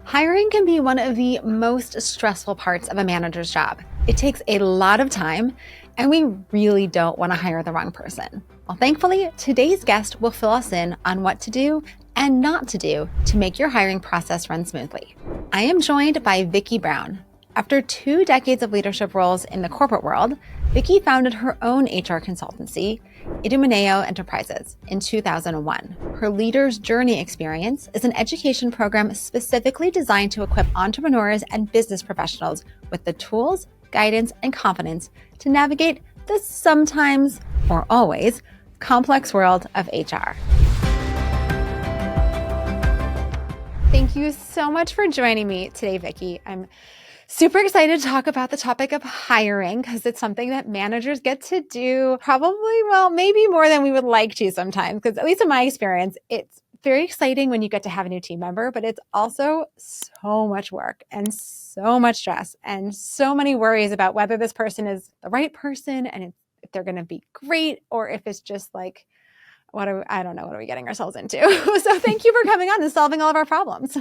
Hiring can be one of the most stressful parts of a manager's job. It takes a lot of time, and we really don't want to hire the wrong person. Well, thankfully, today's guest will fill us in on what to do and not to do to make your hiring process run smoothly. I am joined by Vicky Brown. After 2 decades of leadership roles in the corporate world, Vicky founded her own HR consultancy, Idomeneo Enterprises, in 2001. Her Leader's Journey experience is an education program specifically designed to equip entrepreneurs and business professionals with the tools, guidance, and confidence to navigate the sometimes, or always, complex world of HR. Thank you so much for joining me today, Vicky. I'm super excited to talk about the topic of hiring because it's something that managers get to do probably, well, maybe more than we would like to sometimes, because at least in my experience, it's very exciting when you get to have a new team member, but it's also so much work and so much stress and so many worries about whether this person is the right person and if they're going to be great or if it's just like, I don't know, what are we getting ourselves into? So thank you for coming on and solving all of our problems.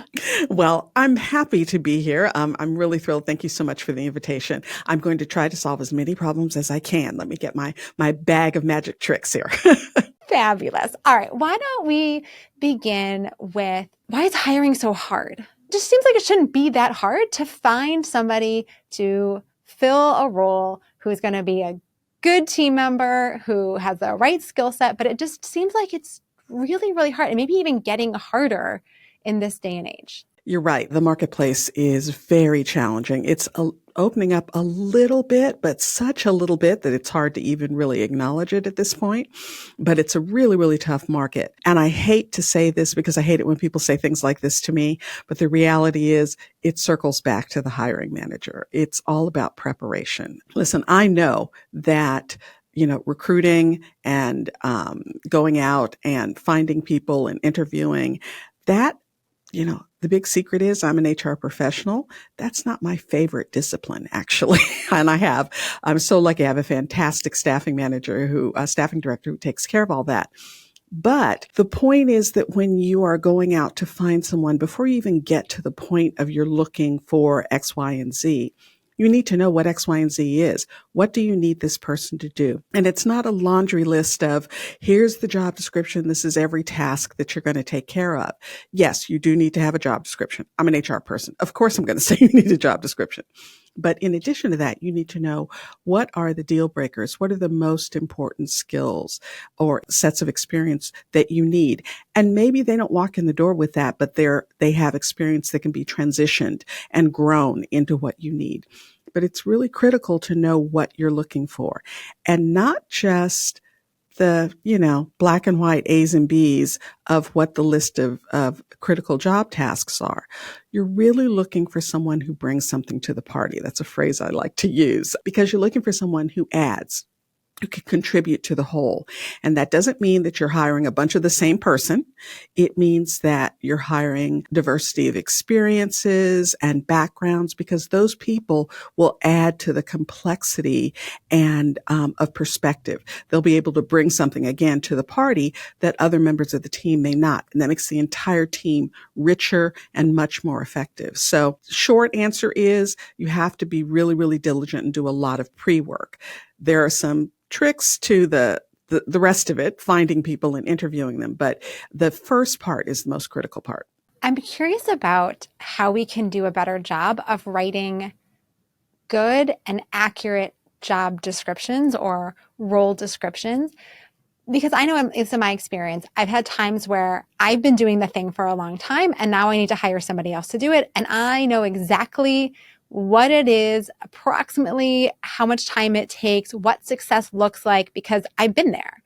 Well, I'm happy to be here. I'm really thrilled. Thank you so much for the invitation. I'm going to try to solve as many problems as I can. Let me get my bag of magic tricks here. Fabulous. All right. Why don't we begin with why is hiring so hard? It just seems like it shouldn't be that hard to find somebody to fill a role who is going to be a good team member, who has the right skill set, but it just seems like it's really, really hard and maybe even getting harder in this day and age. You're right. The marketplace is very challenging. It's opening up a little bit, but such a little bit that it's hard to even really acknowledge it at this point. But it's a really, really tough market. And I hate to say this because I hate it when people say things like this to me. But the reality is it circles back to the hiring manager. It's all about preparation. Listen, I know that recruiting and going out and finding people and interviewing, that the big secret is I'm an HR professional. That's not my favorite discipline, actually. And I'm so lucky. I have a fantastic staffing director who takes care of all that. But the point is that when you are going out to find someone, before you even get to the point of you're looking for X, Y, and Z, you need to know what X, Y, and Z is. What do you need this person to do? And it's not a laundry list of, here's the job description. This is every task that you're going to take care of. Yes, you do need to have a job description. I'm an HR person. Of course, I'm going to say you need a job description. But in addition to that, you need to know what are the deal breakers? What are the most important skills or sets of experience that you need? And maybe they don't walk in the door with that, but they have experience that can be transitioned and grown into what you need. But it's really critical to know what you're looking for and not just the, black and white A's and B's of what the list of critical job tasks are. You're really looking for someone who brings something to the party. That's a phrase I like to use because you're looking for someone who adds, who can contribute to the whole. And that doesn't mean that you're hiring a bunch of the same person. It means that you're hiring diversity of experiences and backgrounds because those people will add to the complexity and of perspective. They'll be able to bring something, again, to the party that other members of the team may not. And that makes the entire team richer and much more effective. So short answer is you have to be really, really diligent and do a lot of pre-work. There are some tricks to the rest of it, finding people and interviewing them. But the first part is the most critical part. I'm curious about how we can do a better job of writing good and accurate job descriptions or role descriptions. Because I know it's in my experience, I've had times where I've been doing the thing for a long time and now I need to hire somebody else to do it. And I know exactly what it is, approximately how much time it takes, what success looks like, because I've been there.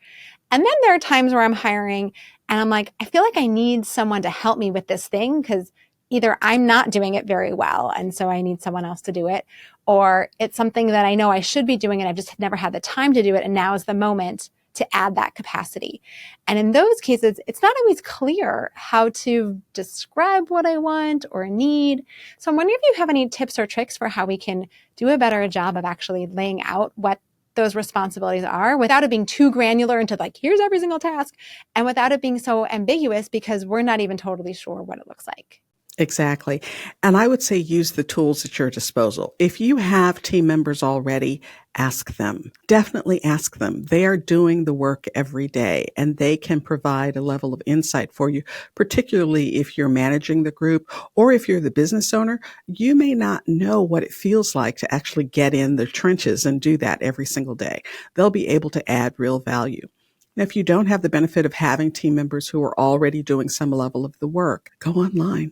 And then there are times where I'm hiring and I'm like, I feel like I need someone to help me with this thing because either I'm not doing it very well and so I need someone else to do it, or it's something that I know I should be doing and I've just never had the time to do it and now is the moment to add that capacity. And in those cases, it's not always clear how to describe what I want or need. So I'm wondering if you have any tips or tricks for how we can do a better job of actually laying out what those responsibilities are without it being too granular into like, here's every single task, and without it being so ambiguous because we're not even totally sure what it looks like. Exactly. And I would say use the tools at your disposal. If you have team members already, ask them. Definitely ask them. They are doing the work every day and they can provide a level of insight for you, particularly if you're managing the group or if you're the business owner. You may not know what it feels like to actually get in the trenches and do that every single day. They'll be able to add real value. Now, if you don't have the benefit of having team members who are already doing some level of the work, go online.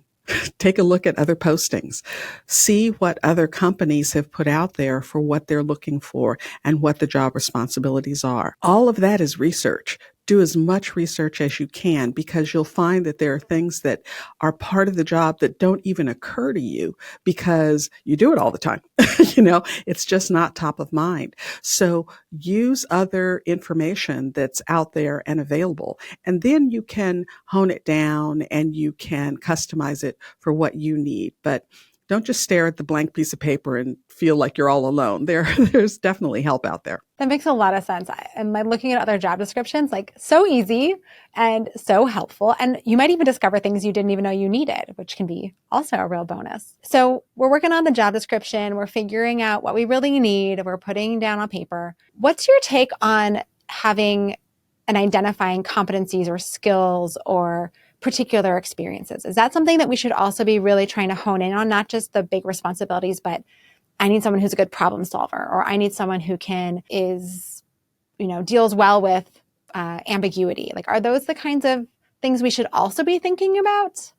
Take a look at other postings. See what other companies have put out there for what they're looking for and what the job responsibilities are. All of that is research. Do as much research as you can because you'll find that there are things that are part of the job that don't even occur to you because you do it all the time. It's just not top of mind. So use other information that's out there and available. And then you can hone it down and you can customize it for what you need. But don't just stare at the blank piece of paper and feel like you're all alone. There's definitely help out there. That makes a lot of sense. And like looking at other job descriptions, like so easy and so helpful. And you might even discover things you didn't even know you needed, which can be also a real bonus. So we're working on the job description. We're figuring out what we really need. We're putting down on paper. What's your take on having and identifying competencies or skills or particular experiences? Is that something that we should also be really trying to hone in on, not just the big responsibilities, but I need someone who's a good problem solver, or I need someone who deals well with ambiguity. Like, are those the kinds of things we should also be thinking about?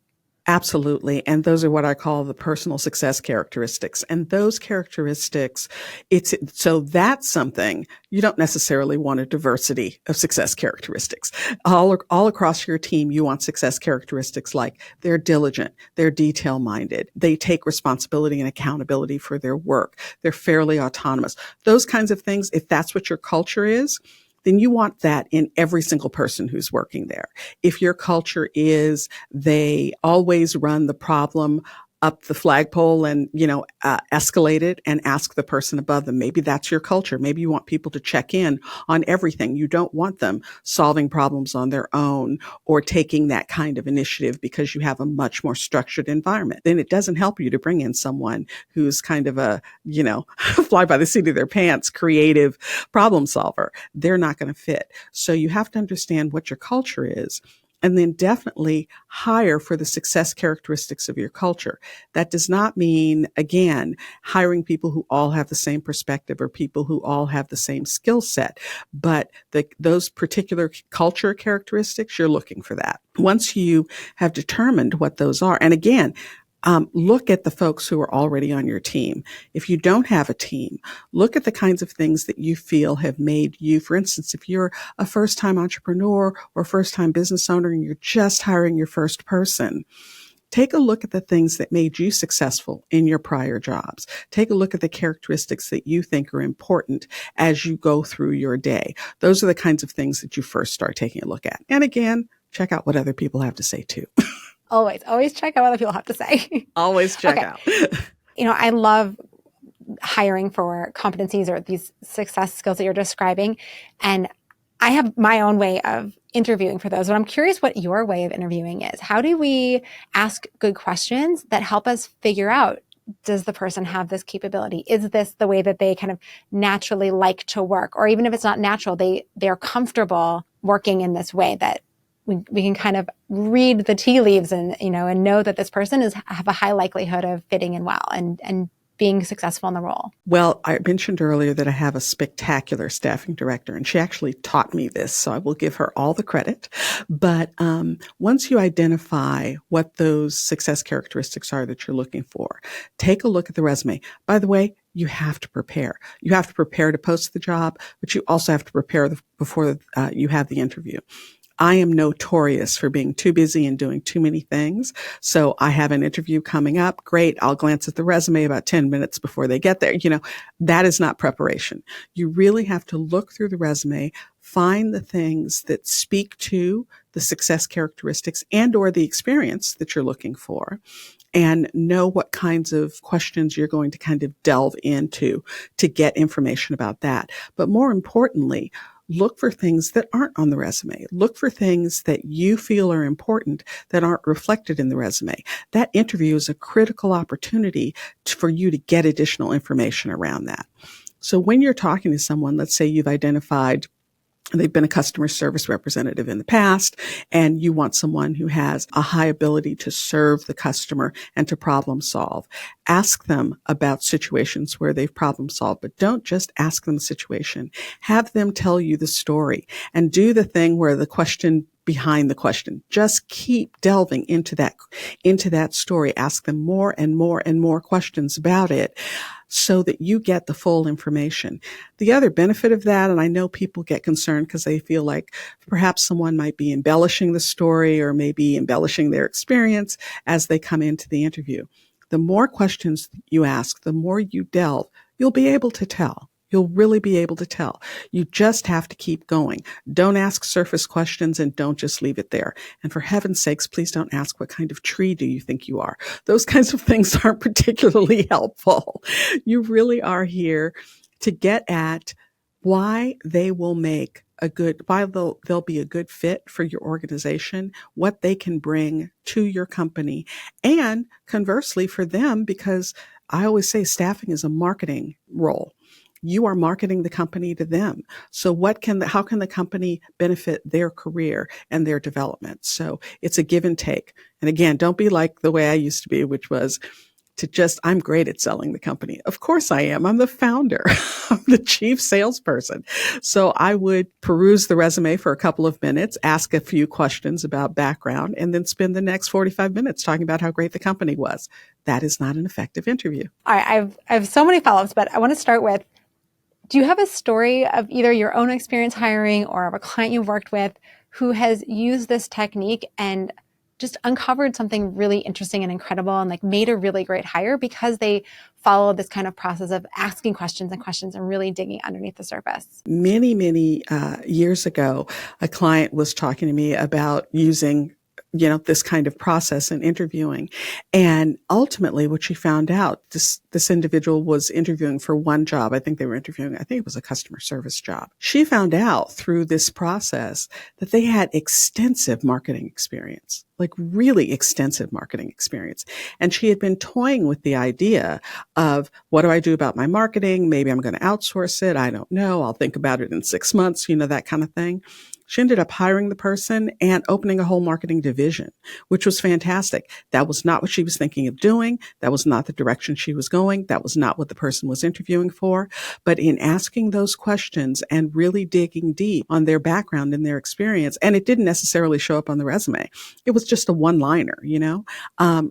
Absolutely. And those are what I call the personal success characteristics. And those characteristics, that's something you don't necessarily want a diversity of success characteristics. All across your team, you want success characteristics like they're diligent, they're detail minded, they take responsibility and accountability for their work, they're fairly autonomous. Those kinds of things, if that's what your culture is, then you want that in every single person who's working there. If your culture is they always run the problem up the flagpole and, escalate it and ask the person above them. Maybe that's your culture. Maybe you want people to check in on everything. You don't want them solving problems on their own or taking that kind of initiative because you have a much more structured environment. Then it doesn't help you to bring in someone who's kind of a, fly by the seat of their pants, creative problem solver. They're not going to fit. So you have to understand what your culture is. And then definitely hire for the success characteristics of your culture. That does not mean, again, hiring people who all have the same perspective or people who all have the same skill set, but those particular culture characteristics, you're looking for that. Once you have determined what those are, and again, look at the folks who are already on your team. If you don't have a team, look at the kinds of things that you feel have made you, for instance, if you're a first-time entrepreneur or first-time business owner and you're just hiring your first person, take a look at the things that made you successful in your prior jobs. Take a look at the characteristics that you think are important as you go through your day. Those are the kinds of things that you first start taking a look at. And again, check out what other people have to say too. Always check out what other people have to say. Always check out. I love hiring for competencies or these success skills that you're describing. And I have my own way of interviewing for those, but I'm curious what your way of interviewing is. How do we ask good questions that help us figure out, does the person have this capability? Is this the way that they kind of naturally like to work? Or even if it's not natural, they're comfortable working in this way that we can kind of read the tea leaves and know that this person have a high likelihood of fitting in well and being successful in the role. Well, I mentioned earlier that I have a spectacular staffing director, and she actually taught me this, so I will give her all the credit. But once you identify what those success characteristics are that you're looking for, take a look at the resume. By the way, you have to prepare. You have to prepare to post the job, but you also have to prepare before you have the interview. I am notorious for being too busy and doing too many things. So I have an interview coming up. Great. I'll glance at the resume about 10 minutes before they get there. That is not preparation. You really have to look through the resume, find the things that speak to the success characteristics and or the experience that you're looking for, and know what kinds of questions you're going to kind of delve into to get information about that. But more importantly, look for things that aren't on the resume. Look for things that you feel are important that aren't reflected in the resume. That interview is a critical opportunity for you to get additional information around that. So when you're talking to someone, let's say you've identified they've been a customer service representative in the past, and you want someone who has a high ability to serve the customer and to problem solve. Ask them about situations where they've problem solved, but don't just ask them the situation. Have them tell you the story and do the thing where the question behind the question. Just keep delving into that story. Ask them more and more and more questions about it so that you get the full information. The other benefit of that, and I know people get concerned because they feel like perhaps someone might be embellishing the story or maybe embellishing their experience as they come into the interview. The more questions you ask, the more you delve, you'll be able to tell. You'll really be able to tell. You just have to keep going. Don't ask surface questions and don't just leave it there. And for heaven's sakes, please don't ask what kind of tree do you think you are. Those kinds of things aren't particularly helpful. You really are here to get at why they will make why they'll be a good fit for your organization, what they can bring to your company, and conversely for them, because I always say staffing is a marketing role. You are marketing the company to them. So how can the company benefit their career and their development? So it's a give and take. And again, don't be like the way I used to be, which was I'm great at selling the company. Of course I am. I'm the founder. I'm the chief salesperson. So I would peruse the resume for a couple of minutes, ask a few questions about background, and then spend the next 45 minutes talking about how great the company was. That is not an effective interview. All right, I have so many follow-ups, but I want to start with, do you have a story of either your own experience hiring or of a client you've worked with who has used this technique and just uncovered something really interesting and incredible and like made a really great hire because they followed this kind of process of asking questions and really digging underneath the surface? Many, many years ago, a client was talking to me about using this kind of process in interviewing. And ultimately what she found out, this individual was interviewing for one job. I think it was a customer service job. She found out through this process that they had extensive marketing experience, like really extensive marketing experience. And she had been toying with the idea of, what do I do about my marketing? Maybe I'm going to outsource it. I don't know. I'll think about it in 6 months, that kind of thing. She ended up hiring the person and opening a whole marketing division, which was fantastic. That was not what she was thinking of doing. That was not the direction she was going. That was not what the person was interviewing for. But in asking those questions and really digging deep on their background and their experience, and it didn't necessarily show up on the resume. It was just a one-liner,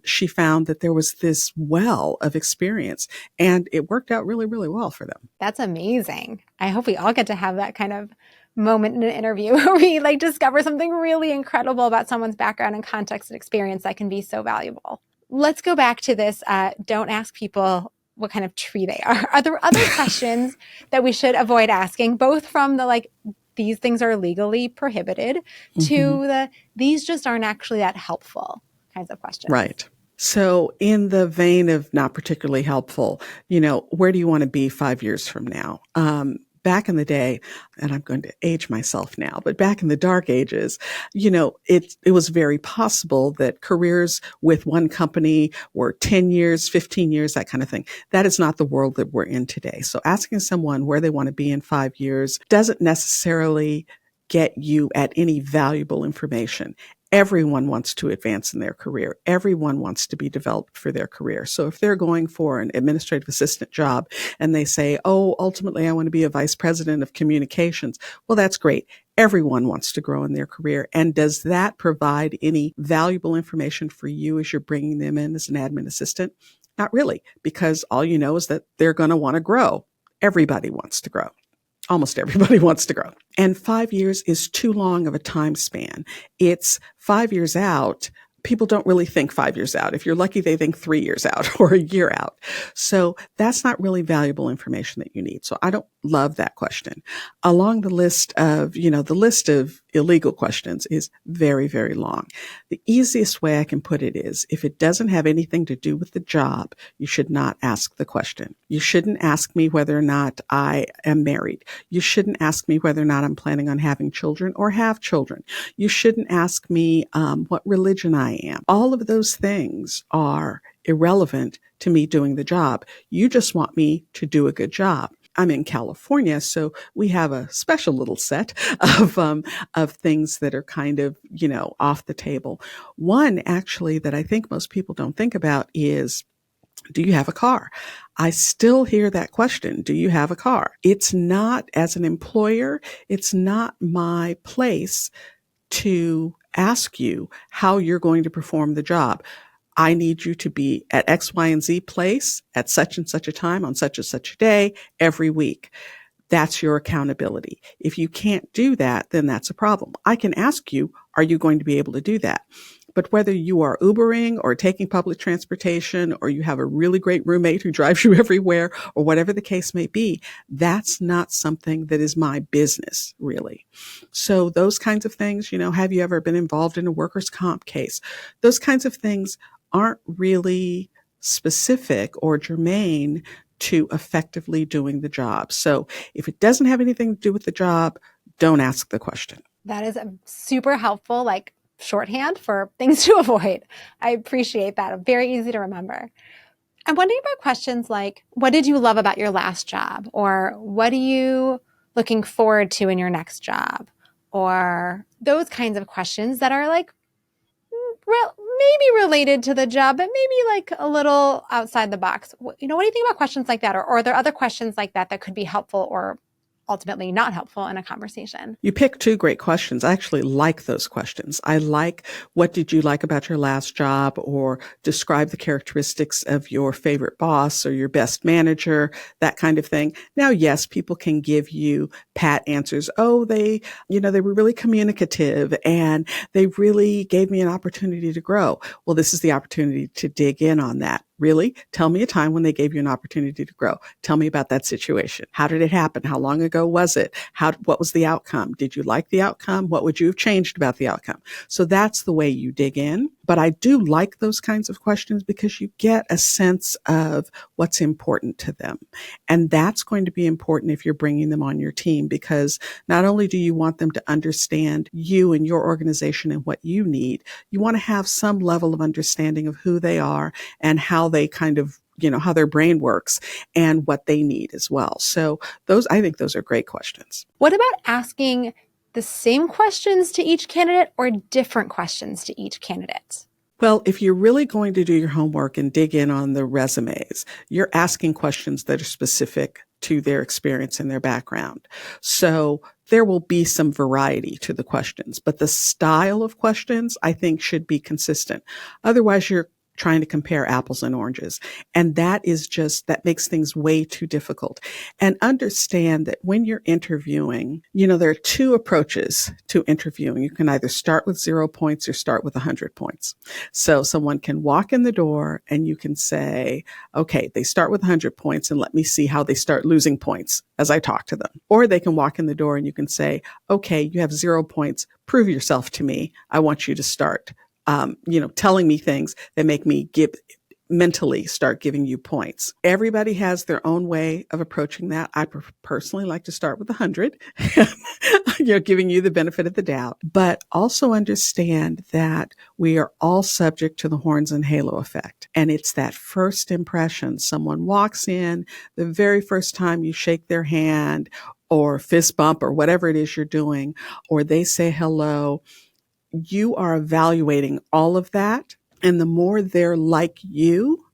she found that there was this well of experience, and it worked out really, really well for them. That's amazing. I hope we all get to have that kind of moment in an interview where we discover something really incredible about someone's background and context and experience that can be so valuable. Let's go back to this. Don't ask people what kind of tree they are. Are there other questions that we should avoid asking, both from the these things are legally prohibited to these just aren't actually that helpful kinds of questions? Right. So in the vein of not particularly helpful, where do you want to be 5 years from now? Back in the day, and I'm going to age myself now, but back in the dark ages, it was very possible that careers with one company were 10 years, 15 years, that kind of thing. That is not the world that we're in today. So asking someone where they want to be in 5 years doesn't necessarily get you at any valuable information. Everyone wants to advance in their career. Everyone wants to be developed for their career. So if they're going for an administrative assistant job and they say, ultimately I want to be a vice president of communications, well, that's great. Everyone wants to grow in their career. And does that provide any valuable information for you as you're bringing them in as an admin assistant? Not really, because all you know is that they're going to want to grow. Everybody wants to grow. Almost everybody wants to grow. And 5 years is too long of a time span. It's 5 years out. people don't really think 5 years out. If you're lucky, they think 3 years out or a year out. So that's not really valuable information that you need. So I don't love that question. Along the list of, the list of illegal questions is very, very long. The easiest way I can put it is if it doesn't have anything to do with the job, you should not ask the question. You shouldn't ask me whether or not I am married. You shouldn't ask me whether or not I'm planning on having children or have children. You shouldn't ask me what religion I am. All of those things are irrelevant to me doing the job. You just want me to do a good job. I'm in California, so we have a special little set of things that are kind of, off the table. One actually that I think most people don't think about is, do you have a car? I still hear that question. Do you have a car? It's not, as an employer, it's not my place to ask you how you're going to perform the job. I need you to be at X, Y, and Z place at such and such a time on such and such a day every week. That's your accountability. If you can't do that, then that's a problem. I can ask you, are you going to be able to do that? But whether you are Ubering or taking public transportation, or you have a really great roommate who drives you everywhere, or whatever the case may be, that's not something that is my business, really. So those kinds of things, have you ever been involved in a workers' comp case? Those kinds of things aren't really specific or germane to effectively doing the job. So if it doesn't have anything to do with the job, don't ask the question. That is a super helpful, shorthand for things to avoid. I appreciate that. Very easy to remember. I'm wondering about questions like, what did you love about your last job? Or what are you looking forward to in your next job? Or those kinds of questions that are maybe related to the job, but maybe a little outside the box. What do you think about questions like that? Or are there other questions like that that could be helpful or ultimately not helpful in a conversation? You picked two great questions. I actually like those questions. I like, what did you like about your last job? Or describe the characteristics of your favorite boss or your best manager, that kind of thing. Now, yes, people can give you pat answers. Oh, they were really communicative and they really gave me an opportunity to grow. Well, this is the opportunity to dig in on that. Really? Tell me a time when they gave you an opportunity to grow. Tell me about that situation. How did it happen? How long ago was it? What was the outcome? Did you like the outcome? What would you have changed about the outcome? So that's the way you dig in. But I do like those kinds of questions because you get a sense of what's important to them. And that's going to be important if you're bringing them on your team, because not only do you want them to understand you and your organization and what you need, you want to have some level of understanding of who they are and how they kind of, how their brain works and what they need as well. So I think those are great questions. What about asking the same questions to each candidate or different questions to each candidate? Well, if you're really going to do your homework and dig in on the resumes, you're asking questions that are specific to their experience and their background. So there will be some variety to the questions, but the style of questions, I think, should be consistent. Otherwise, you're trying to compare apples and oranges. And that makes things way too difficult. And understand that when you're interviewing, there are two approaches to interviewing. You can either start with 0 points or start with 100 points. So someone can walk in the door and you can say, okay, they start with 100 points and let me see how they start losing points as I talk to them. Or they can walk in the door and you can say, okay, you have 0 points. Prove yourself to me. I want you to start telling me things that make me mentally start giving you points. Everybody has their own way of approaching that. I personally like to start with 100, giving you the benefit of the doubt, but also understand that we are all subject to the horns and halo effect. And it's that first impression. Someone walks in, the very first time you shake their hand or fist bump or whatever it is you're doing, or they say hello, you are evaluating all of that. And the more they're like you,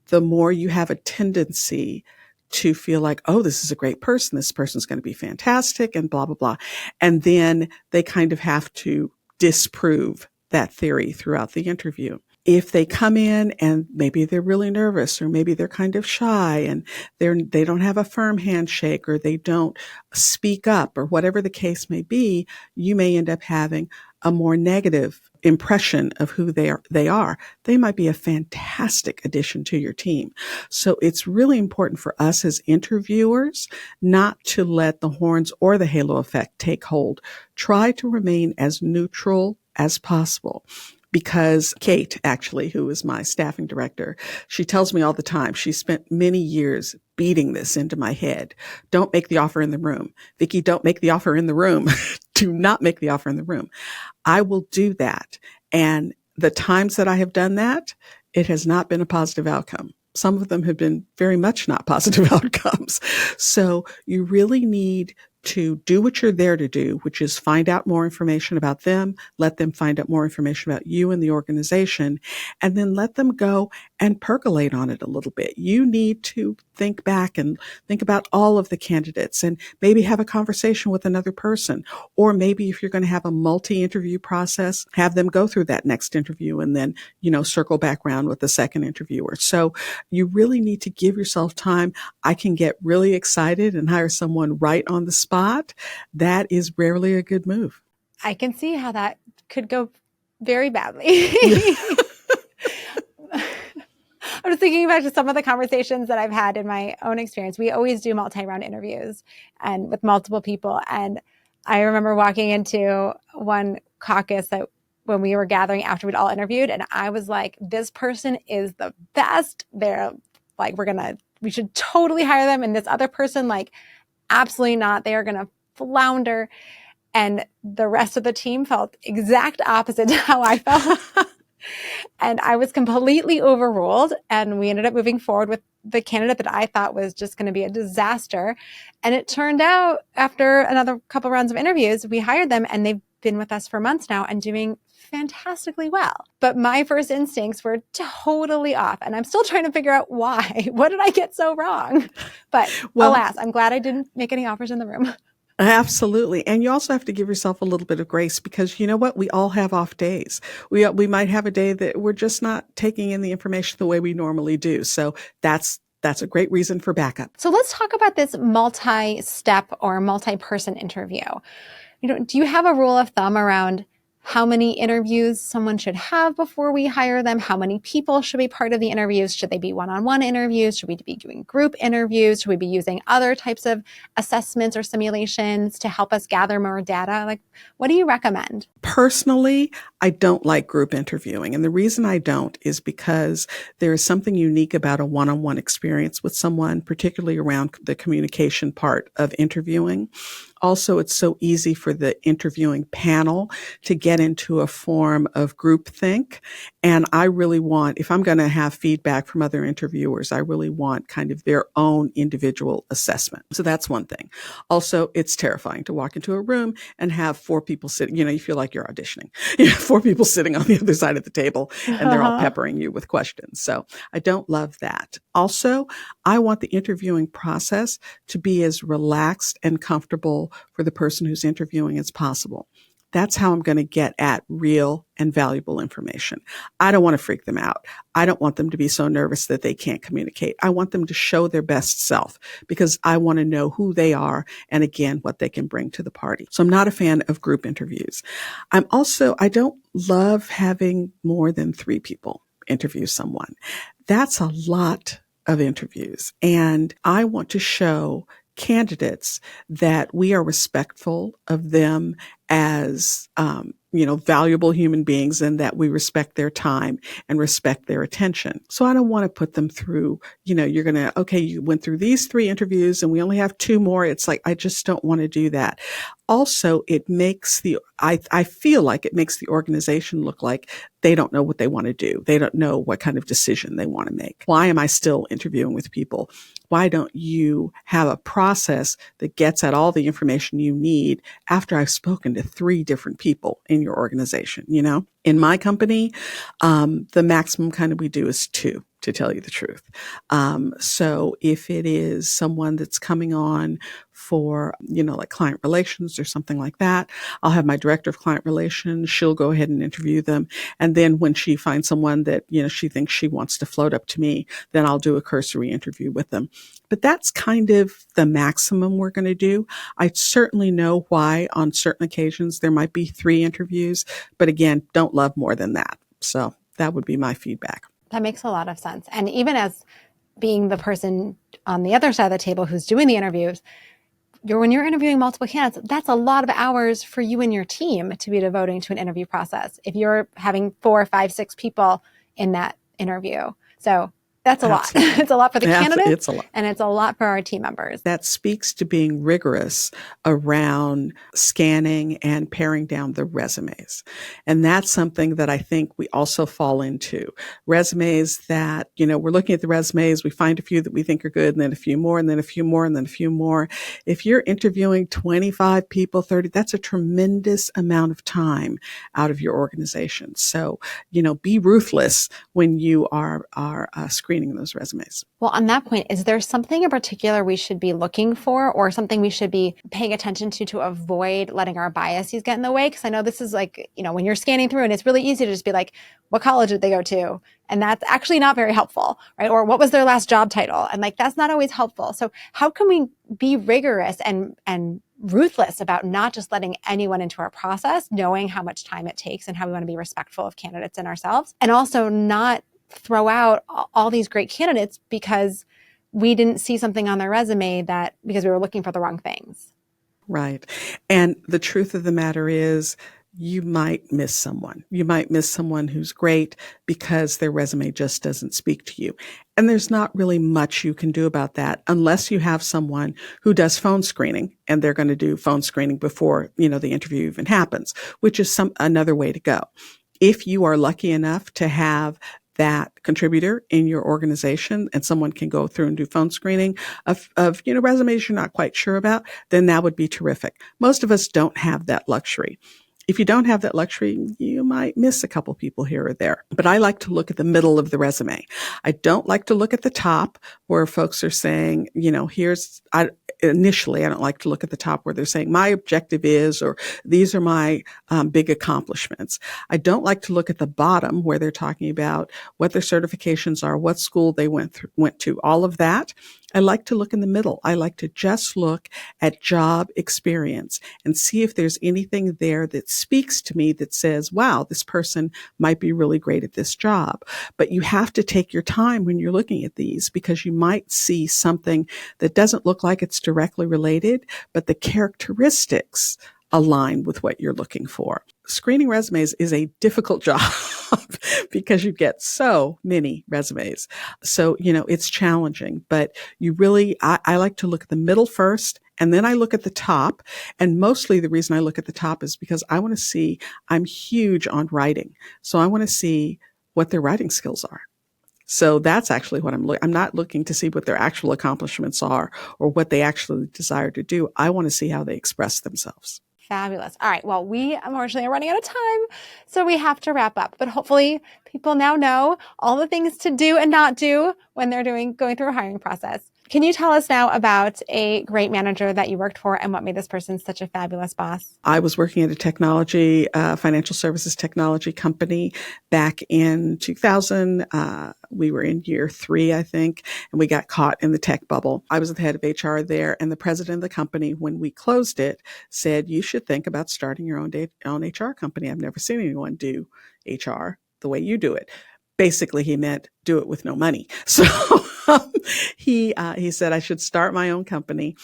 the more you have a tendency to feel like, oh, this is a great person. This person's going to be fantastic and blah, blah, blah. And then they kind of have to disprove that theory throughout the interview. If they come in and maybe they're really nervous or maybe they're kind of shy and they don't have a firm handshake or they don't speak up or whatever the case may be, you may end up having a more negative impression of who they are, they might be a fantastic addition to your team. So it's really important for us as interviewers not to let the horns or the halo effect take hold. Try to remain as neutral as possible. Because Kate, actually, who is my staffing director, she tells me all the time, she spent many years beating this into my head. Don't make the offer in the room. Vicky, don't make the offer in the room. Do not make the offer in the room. I will do that. And the times that I have done that, it has not been a positive outcome. Some of them have been very much not positive outcomes. So you really need to do what you're there to do, which is find out more information about them, let them find out more information about you and the organization, and then let them go and percolate on it a little bit. You need to think back and think about all of the candidates and maybe have a conversation with another person. Or maybe if you're going to have a multi-interview process, have them go through that next interview and then, circle back around with the second interviewer. So you really need to give yourself time. I can get really excited and hire someone right on the spot. That is rarely a good move. I can see how that could go very badly. I was thinking about just some of the conversations that I've had in my own experience. We always do multi-round interviews and with multiple people. And I remember walking into one caucus that when we were gathering after we'd all interviewed, and I was like, this person is the best. They're like, we should totally hire them. And this other person, like, absolutely not. They are going to flounder. And the rest of the team felt exact opposite to how I felt. And I was completely overruled. And we ended up moving forward with the candidate that I thought was just going to be a disaster. And it turned out after another couple rounds of interviews, we hired them and they've been with us for months now and doing fantastically well. But my first instincts were totally off. And I'm still trying to figure out why. What did I get so wrong? But alas, I'm glad I didn't make any offers in the room. Absolutely. And you also have to give yourself a little bit of grace because you know what? We all have off days. We might have a day that we're just not taking in the information the way we normally do. So that's a great reason for backup. So let's talk about this multi-step or multi-person interview. Do you have a rule of thumb around how many interviews someone should have before we hire them? How many people should be part of the interviews? Should they be one-on-one interviews? Should we be doing group interviews? Should we be using other types of assessments or simulations to help us gather more data? Like, what do you recommend? Personally, I don't like group interviewing. And the reason I don't is because there is something unique about a one-on-one experience with someone, particularly around the communication part of interviewing. Also, it's so easy for the interviewing panel to get into a form of groupthink. And I really want, if I'm going to have feedback from other interviewers, I really want kind of their own individual assessment. So that's one thing. Also, it's terrifying to walk into a room and have four people sitting, you feel like you're auditioning. Four people sitting on the other side of the table and they're all peppering you with questions. So I don't love that. Also, I want the interviewing process to be as relaxed and comfortable for the person who's interviewing as possible. That's how I'm going to get at real and valuable information. I don't want to freak them out. I don't want them to be so nervous that they can't communicate. I want them to show their best self because I want to know who they are and again, what they can bring to the party. So I'm not a fan of group interviews. I don't love having more than 3 people interview someone. That's a lot of interviews. And I want to show candidates that we are respectful of them as, valuable human beings and that we respect their time and respect their attention. So I don't want to put them through, you went through these 3 interviews and we only have 2 more. It's like, I just don't want to do that. Also, I feel like it makes the organization look like they don't know what they want to do. They don't know what kind of decision they want to make. Why am I still interviewing with people? Why don't you have a process that gets at all the information you need after I've spoken to 3 different people in your organization? In my company, the maximum kind of we do is 2. to tell you the truth. So if it is someone that's coming on for, like client relations or something like that, I'll have my director of client relations. She'll go ahead and interview them. And then when she finds someone that, she thinks she wants to float up to me, then I'll do a cursory interview with them. But that's kind of the maximum we're going to do. I certainly know why on certain occasions there might be 3 interviews, but again, don't love more than that. So that would be my feedback. That makes a lot of sense. And even as being the person on the other side of the table who's doing the interviews, when you're interviewing multiple candidates, that's a lot of hours for you and your team to be devoting to an interview process if you're having 4, 5, 6 people in that interview. So that's a lot. It's a lot for the candidates, it's a lot. And it's a lot for our team members. That speaks to being rigorous around scanning and paring down the resumes. And that's something that I think we also fall into. Resumes that, we're looking at the resumes, we find a few that we think are good, and then a few more, and then a few more, and then a few more. If you're interviewing 25 people, 30, that's a tremendous amount of time out of your organization. So, be ruthless when you are screening those resumes. Well, on that point, is there something in particular we should be looking for or something we should be paying attention to avoid letting our biases get in the way? Because I know this is like, when you're scanning through and it's really easy to just be like, what college did they go to? And that's actually not very helpful, right? Or what was their last job title? And that's not always helpful. So how can we be rigorous and ruthless about not just letting anyone into our process, knowing how much time it takes and how we want to be respectful of candidates and ourselves, and also not throw out all these great candidates because we didn't see something on their resume because we were looking for the wrong things. Right. And the truth of the matter is you might miss someone. You might miss someone who's great because their resume just doesn't speak to you. And there's not really much you can do about that unless you have someone who does phone screening, and they're going to do phone screening before, the interview even happens, which is another way to go. If you are lucky enough to have that contributor in your organization and someone can go through and do phone screening of resumes you're not quite sure about, then that would be terrific. Most of us don't have that luxury. If you don't have that luxury, you might miss a couple people here or there. But I like to look at the middle of the resume. I don't like to look at the top where folks are saying, initially, I don't like to look at the top where they're saying my objective is, or these are my big accomplishments. I don't like to look at the bottom where they're talking about what their certifications are, what school they went to, all of that. I like to look in the middle. I like to just look at job experience and see if there's anything there that speaks to me that says, wow, this person might be really great at this job. But you have to take your time when you're looking at these, because you might see something that doesn't look like it's directly related, but the characteristics align with what you're looking for. Screening resumes is a difficult job because you get so many resumes. So, it's challenging, but I like to look at the middle first, and then I look at the top. And mostly the reason I look at the top is because I want to see, I'm huge on writing. So I want to see what their writing skills are. So that's actually what I'm not looking to see what their actual accomplishments are or what they actually desire to do. I want to see how they express themselves. Fabulous. All right. Well, we unfortunately are running out of time, so we have to wrap up. But hopefully people now know all the things to do and not do when they're going through a hiring process. Can you tell us now about a great manager that you worked for and what made this person such a fabulous boss? I was working at a financial services technology company back in 2000. We were in year 3, I think, and we got caught in the tech bubble. I was the head of HR there, and the president of the company, when we closed it, said, you should think about starting your own HR company. I've never seen anyone do HR the way you do it. Basically, he meant do it with no money. So he said I should start my own company.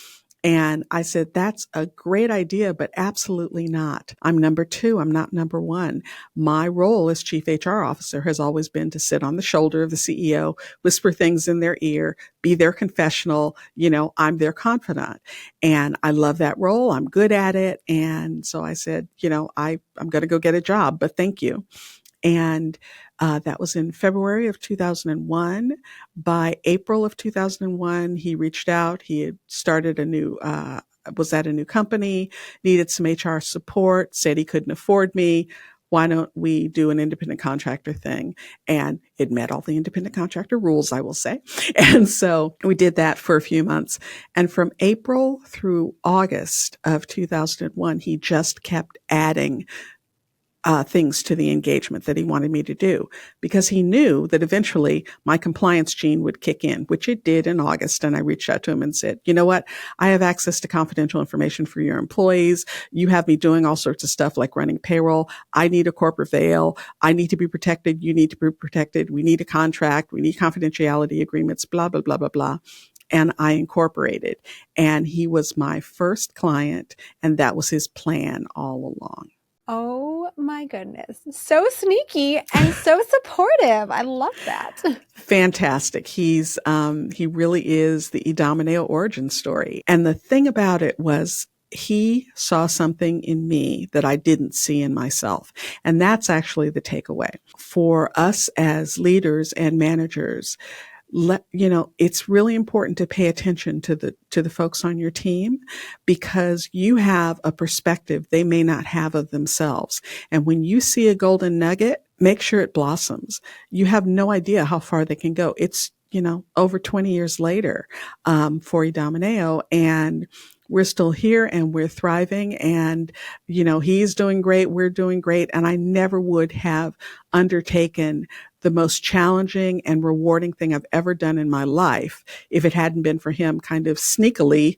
And I said, that's a great idea, but absolutely not. I'm number 2. I'm not number 1. My role as chief HR officer has always been to sit on the shoulder of the CEO, whisper things in their ear, be their confessional. I'm their confidant. And I love that role. I'm good at it. And so I said, I'm going to go get a job, but thank you. And that was in February of 2001. By April of 2001, he reached out. He had started was at a new company, needed some HR support, said he couldn't afford me. why don't we do an independent contractor thing? And it met all the independent contractor rules, I will say. And so we did that for a few months. And from April through August of 2001, he just kept adding things to the engagement that he wanted me to do, because he knew that eventually my compliance gene would kick in, which it did in August. And I reached out to him and said, you know what? I have access to confidential information for your employees. You have me doing all sorts of stuff like running payroll. I need a corporate veil. I need to be protected. You need to be protected. We need a contract. We need confidentiality agreements, blah, blah, blah, blah, blah. And I incorporated. And he was my first client. And that was his plan all along. Oh my goodness. So sneaky and so supportive. I love that. Fantastic. He really is the Idomeneo origin story. And the thing about it was, he saw something in me that I didn't see in myself. And that's actually the takeaway. For us as leaders and managers, it's really important to pay attention to the folks on your team, because you have a perspective they may not have of themselves. And when you see a golden nugget, make sure it blossoms. You have no idea how far they can go. It's, over 20 years later, for Idomeneo, and we're still here and we're thriving, and, he's doing great. We're doing great. And I never would have undertaken the most challenging and rewarding thing I've ever done in my life if it hadn't been for him kind of sneakily,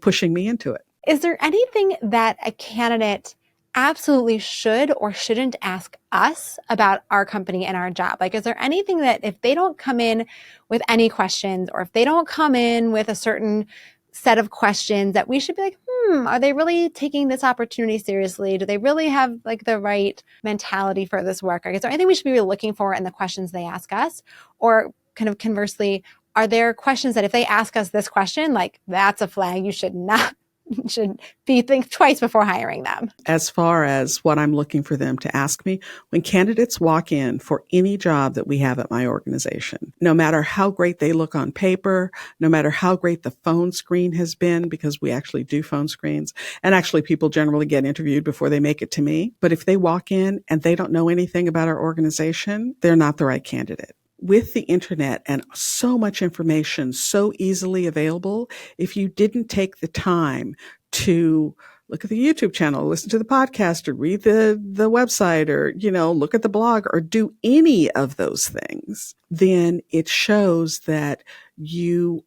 pushing me into it. Is there anything that a candidate absolutely should or shouldn't ask us about our company and our job? Like, is there anything that if they don't come in with any questions, or if they don't come in with a certain set of questions, that we should be like, are they really taking this opportunity seriously? Do they really have like the right mentality for this work? Or is there anything we should be really looking for in the questions they ask us? Or kind of conversely, are there questions that if they ask us this question, like that's a flag, you should think twice before hiring them? As far as what I'm looking for them to ask me, when candidates walk in for any job that we have at my organization, no matter how great they look on paper, no matter how great the phone screen has been, because we actually do phone screens, and actually people generally get interviewed before they make it to me. But if they walk in and they don't know anything about our organization, they're not the right candidate. With the internet and so much information so easily available, if you didn't take the time to look at the YouTube channel, listen to the podcast, or read the website, or, look at the blog, or do any of those things, then it shows that you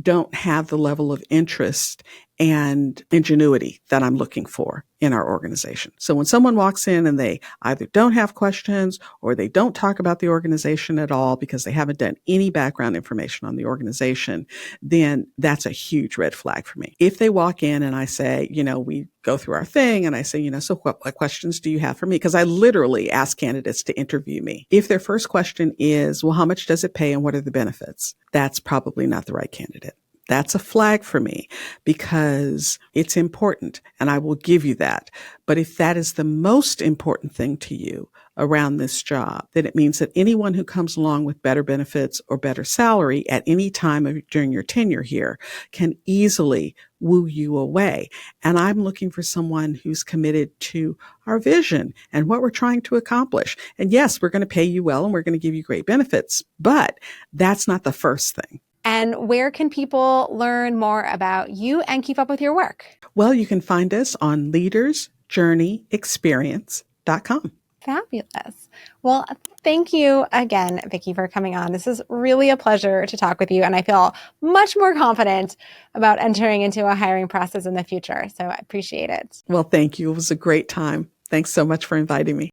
don't have the level of interest and ingenuity that I'm looking for in our organization. So when someone walks in and they either don't have questions, or they don't talk about the organization at all because they haven't done any background information on the organization, then that's a huge red flag for me. If they walk in and I say, we go through our thing and I say, so what questions do you have for me? Because I literally ask candidates to interview me. If their first question is, well, how much does it pay and what are the benefits? That's probably not the right candidate. That's a flag for me, because it's important and I will give you that. But if that is the most important thing to you around this job, then it means that anyone who comes along with better benefits or better salary at any time during your tenure here can easily woo you away. And I'm looking for someone who's committed to our vision and what we're trying to accomplish. And yes, we're going to pay you well and we're going to give you great benefits, but that's not the first thing. And where can people learn more about you and keep up with your work? Well, you can find us on leadersjourneyexperience.com. Fabulous. Well, thank you again, Vicky, for coming on. This is really a pleasure to talk with you, and I feel much more confident about entering into a hiring process in the future. So I appreciate it. Well, thank you. It was a great time. Thanks so much for inviting me.